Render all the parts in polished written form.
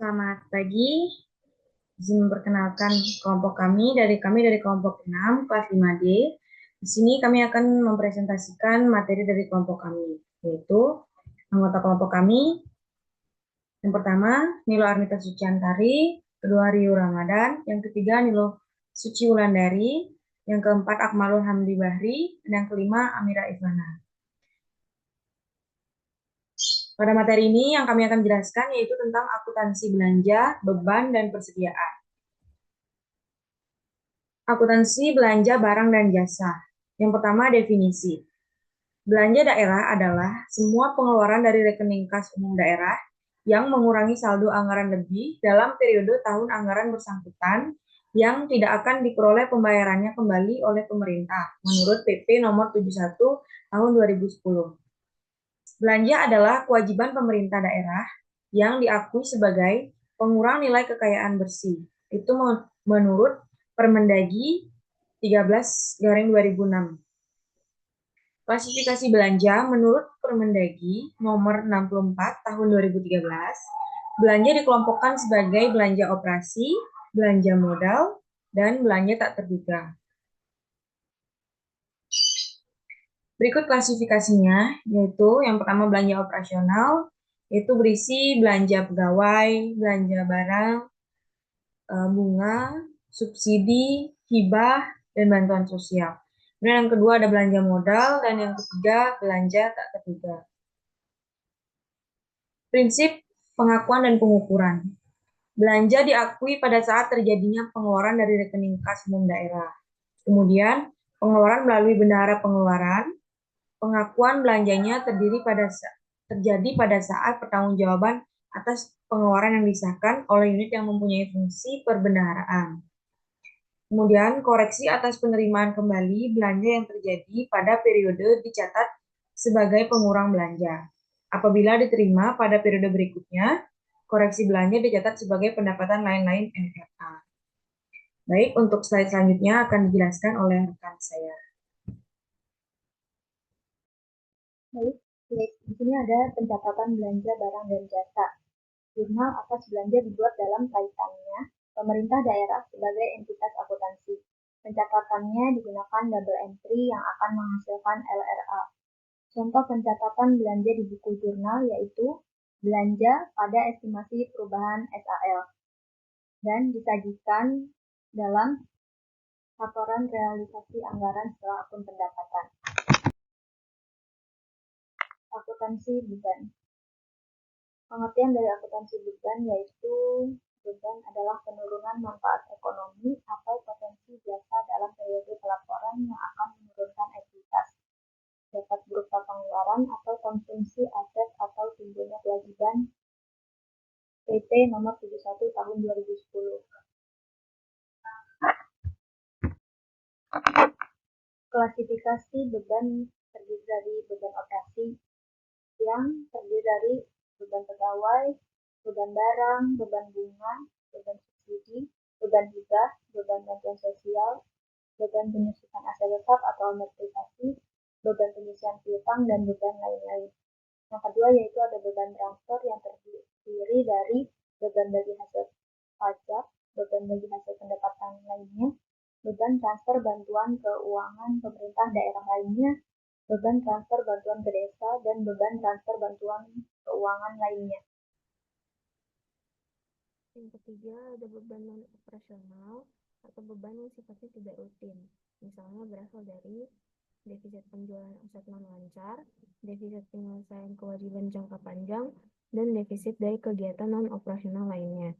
Selamat pagi. Izin memperkenalkan kelompok kami dari kelompok 6 kelas 5D. Di sini kami akan mempresentasikan materi dari kelompok kami, yaitu anggota kelompok kami. Yang pertama, Nilo Armita Suciantari, kedua Rio Ramadan, yang ketiga Nilo Suci Wulandari, yang keempat Akmalul Hamdi Bahri, dan yang kelima Amira Ivana. Pada materi ini yang kami akan jelaskan yaitu tentang akuntansi belanja, beban, dan persediaan. Akuntansi belanja barang dan jasa. Yang pertama, definisi. Belanja daerah adalah semua pengeluaran dari rekening kas umum daerah yang mengurangi saldo anggaran lebih dalam periode tahun anggaran bersangkutan yang tidak akan diperoleh pembayarannya kembali oleh pemerintah menurut PP nomor 71 tahun 2010. Belanja adalah kewajiban pemerintah daerah yang diakui sebagai pengurang nilai kekayaan bersih. Itu menurut Permendagri 13/2006. Klasifikasi belanja menurut Permendagri nomor 64 tahun 2013, belanja dikelompokkan sebagai belanja operasi, belanja modal, dan belanja tak terduga. Berikut klasifikasinya, yaitu yang pertama belanja operasional, yaitu berisi belanja pegawai, belanja barang, bunga, subsidi, hibah, dan bantuan sosial. Kemudian yang kedua ada belanja modal, dan yang ketiga belanja tak terduga. Prinsip pengakuan dan pengukuran. Belanja diakui pada saat terjadinya pengeluaran dari rekening kas umum daerah. Kemudian, pengeluaran melalui bendahara pengeluaran. Pengakuan belanjanya terjadi pada saat pertanggungjawaban atas pengeluaran yang disahkan oleh unit yang mempunyai fungsi perbendaharaan. Kemudian, koreksi atas penerimaan kembali belanja yang terjadi pada periode dicatat sebagai pengurang belanja. Apabila diterima pada periode berikutnya, koreksi belanja dicatat sebagai pendapatan lain-lain NRA. Baik, untuk slide selanjutnya akan dijelaskan oleh rekan saya. Baik, di sini ada pencatatan belanja barang dan jasa. Jurnal atas belanja dibuat dalam kaitannya pemerintah daerah sebagai entitas akuntansi. Pencatatannya digunakan double entry yang akan menghasilkan LRA. Contoh pencatatan belanja di buku jurnal yaitu belanja pada estimasi perubahan SAL dan disajikan dalam laporan realisasi anggaran setelah akun pendapatan. Akuntansi beban. Pengertian dari akuntansi beban yaitu beban adalah penurunan manfaat ekonomi atau potensi jasa dalam periode pelaporan yang akan menurunkan ekuitas. Dapat berupa pengeluaran atau konsumsi aset atau timbulnya kewajiban PP nomor 71 tahun 2010. Klasifikasi beban terdiri dari beban operasi yang terdiri dari beban pegawai, beban barang, beban bunga, beban subsidi, beban hibah, beban bantuan sosial, beban penyusutan aset tetap atau amortisasi, beban pengisian piutang, dan beban lain-lain. Yang kedua yaitu ada beban transfer yang terdiri dari beban bagi hasil pajak, beban bagi hasil pendapatan lainnya, beban transfer bantuan keuangan pemerintah daerah lainnya, beban transfer bantuan ke desa, dan beban transfer bantuan keuangan lainnya. Yang ketiga ada beban non-operasional atau beban yang sifatnya tidak rutin. Misalnya berasal dari defisit penjualan aset non-lancar, defisit penyelesaian kewajiban jangka panjang, dan defisit dari kegiatan non-operasional lainnya.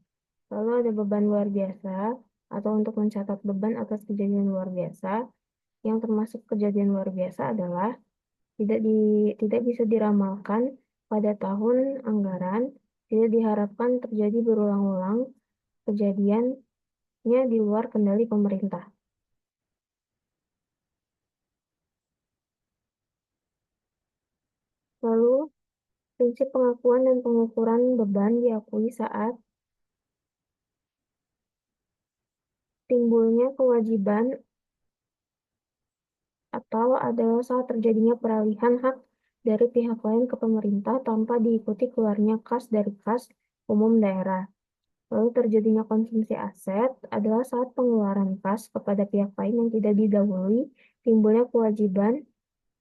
Lalu ada beban luar biasa atau untuk mencatat beban atas kejadian luar biasa. Yang termasuk kejadian luar biasa adalah tidak bisa diramalkan pada tahun anggaran, tidak diharapkan terjadi berulang-ulang, kejadiannya di luar kendali pemerintah. Lalu, prinsip pengakuan dan pengukuran beban diakui saat timbulnya kewajiban atau adalah saat terjadinya peralihan hak dari pihak lain ke pemerintah tanpa diikuti keluarnya kas dari kas umum daerah. Lalu terjadinya konsumsi aset adalah saat pengeluaran kas kepada pihak lain yang tidak didahului timbulnya kewajiban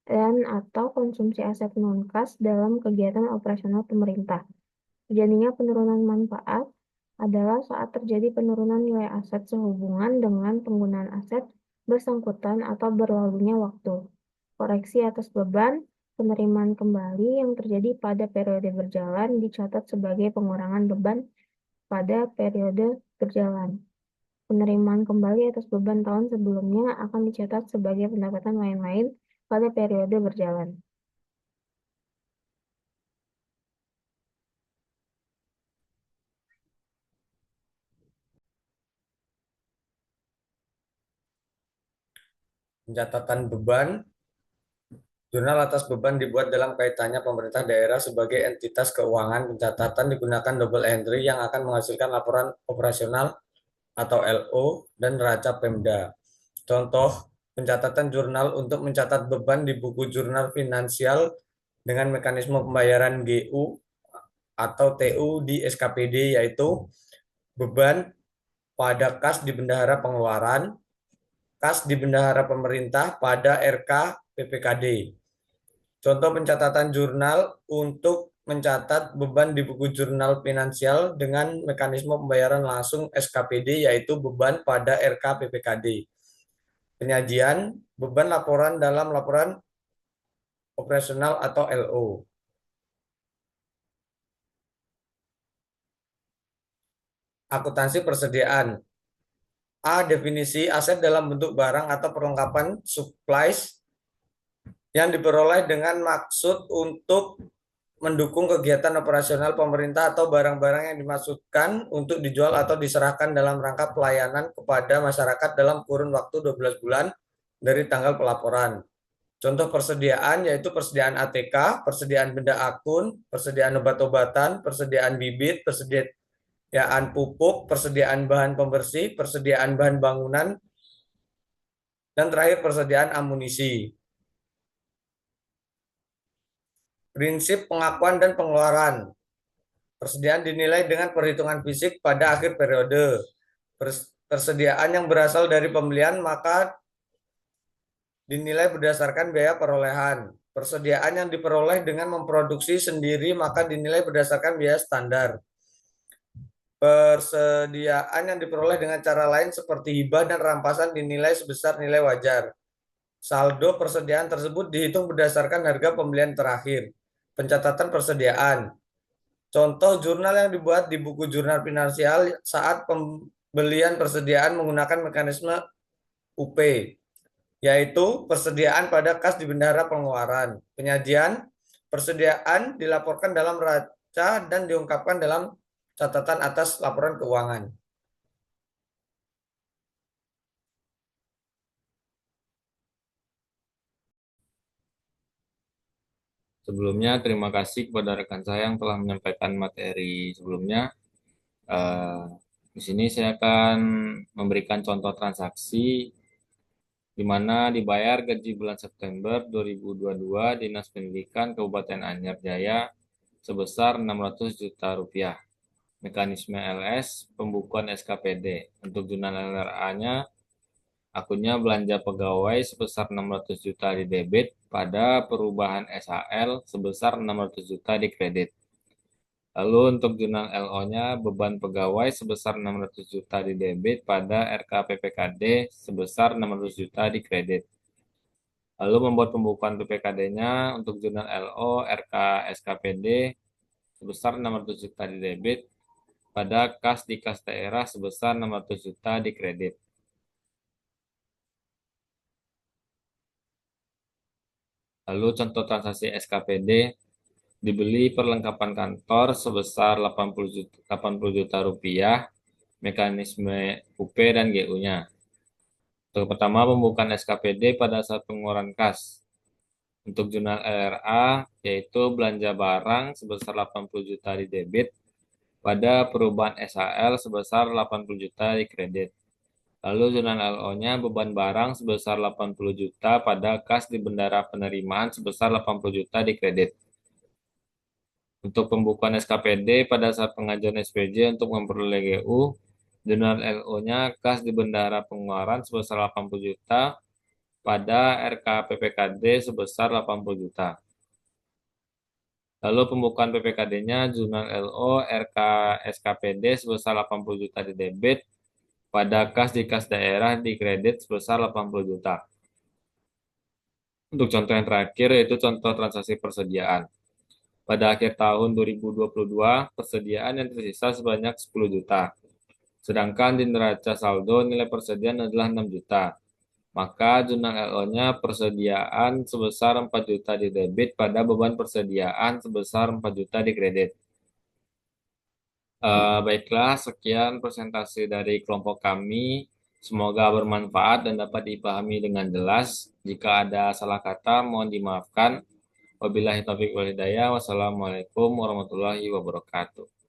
dan atau konsumsi aset non-kas dalam kegiatan operasional pemerintah. Terjadinya penurunan manfaat adalah saat terjadi penurunan nilai aset sehubungan dengan penggunaan aset bersangkutan atau berlalunya waktu. Koreksi atas beban penerimaan kembali yang terjadi pada periode berjalan dicatat sebagai pengurangan beban pada periode berjalan. Penerimaan kembali atas beban tahun sebelumnya akan dicatat sebagai pendapatan lain-lain pada periode berjalan. Pencatatan beban. Jurnal atas beban dibuat dalam kaitannya pemerintah daerah sebagai entitas keuangan. Pencatatan digunakan double entry yang akan menghasilkan laporan operasional atau LO dan neraca Pemda. Contoh, pencatatan jurnal untuk mencatat beban di buku jurnal finansial dengan mekanisme pembayaran GU atau TU di SKPD, yaitu beban pada kas di bendahara pengeluaran, kas di bendahara pemerintah pada RK PPKD. Contoh pencatatan jurnal untuk mencatat beban di buku jurnal finansial dengan mekanisme pembayaran langsung SKPD, yaitu beban pada RK PPKD. Penyajian beban laporan dalam laporan operasional atau LO. Akuntansi persediaan. A. Definisi aset dalam bentuk barang atau perlengkapan supplies yang diperoleh dengan maksud untuk mendukung kegiatan operasional pemerintah atau barang-barang yang dimaksudkan untuk dijual atau diserahkan dalam rangka pelayanan kepada masyarakat dalam kurun waktu 12 bulan dari tanggal pelaporan. Contoh persediaan yaitu persediaan ATK, persediaan benda akun, persediaan obat-obatan, persediaan bibit, persediaan pupuk, persediaan bahan pembersih, persediaan bahan bangunan, dan terakhir persediaan amunisi. Prinsip pengakuan dan pengeluaran. Persediaan dinilai dengan perhitungan fisik pada akhir periode. Persediaan yang berasal dari pembelian maka dinilai berdasarkan biaya perolehan. Persediaan yang diperoleh dengan memproduksi sendiri maka dinilai berdasarkan biaya standar. Persediaan yang diperoleh dengan cara lain seperti hibah dan rampasan dinilai sebesar nilai wajar. Saldo persediaan tersebut dihitung berdasarkan harga pembelian terakhir. Pencatatan persediaan. Contoh jurnal yang dibuat di buku jurnal finansial saat pembelian persediaan menggunakan mekanisme UP, yaitu persediaan pada kas di bendahara pengeluaran. Penyajian persediaan dilaporkan dalam neraca dan diungkapkan dalam catatan atas laporan keuangan. Sebelumnya, terima kasih kepada rekan saya yang telah menyampaikan materi sebelumnya. Di sini saya akan memberikan contoh transaksi di mana dibayar gaji bulan September 2022 Dinas Pendidikan Kabupaten Anyar Jaya sebesar 600 juta rupiah. Mekanisme LS, pembukuan SKPD. Untuk jurnal LRA-nya, akunnya belanja pegawai sebesar 600 juta di debit, pada perubahan SHL sebesar 600 juta di kredit. Lalu untuk jurnal LO-nya, beban pegawai sebesar 600 juta di debit, pada RKPPKD sebesar 600 juta di kredit. Lalu membuat pembukuan PPKD-nya untuk jurnal LO, RK, SKPD sebesar 600 juta di debit, pada kas di kas daerah sebesar 600 juta di kredit. Lalu contoh transaksi SKPD, dibeli perlengkapan kantor sebesar 80 juta rupiah, mekanisme UP dan GU-nya. Untuk pertama, pembukaan SKPD pada saat pengeluaran kas. Untuk jurnal LRA, yaitu belanja barang sebesar 80 juta di debit, pada perubahan SHL sebesar 80 juta di kredit. Lalu jurnal LO-nya, beban barang sebesar 80 juta pada kas di bendara penerimaan sebesar 80 juta di kredit. Untuk pembukuan SKPD pada saat pengajuan SPJ untuk memperoleh GU, jurnal LO-nya kas di bendahara pengeluaran sebesar 80 juta, pada RKPPKD sebesar 80 juta. Lalu pembukuan PPKD-nya jurnal LO RK SKPD sebesar 80 juta di debit, pada kas di kas daerah di kredit sebesar 80 juta. Untuk contoh yang terakhir yaitu contoh transaksi persediaan. Pada akhir tahun 2022, persediaan yang tersisa sebanyak 10 juta. Sedangkan di neraca saldo nilai persediaan adalah 6 juta. Maka jurnal LO-nya persediaan sebesar 4 juta di debit pada beban persediaan sebesar 4 juta di kredit. Baiklah, sekian presentasi dari kelompok kami. Semoga bermanfaat dan dapat dipahami dengan jelas. Jika ada salah kata, mohon dimaafkan. Wabillahi taufiq wal hidayah. Wassalamualaikum warahmatullahi wabarakatuh.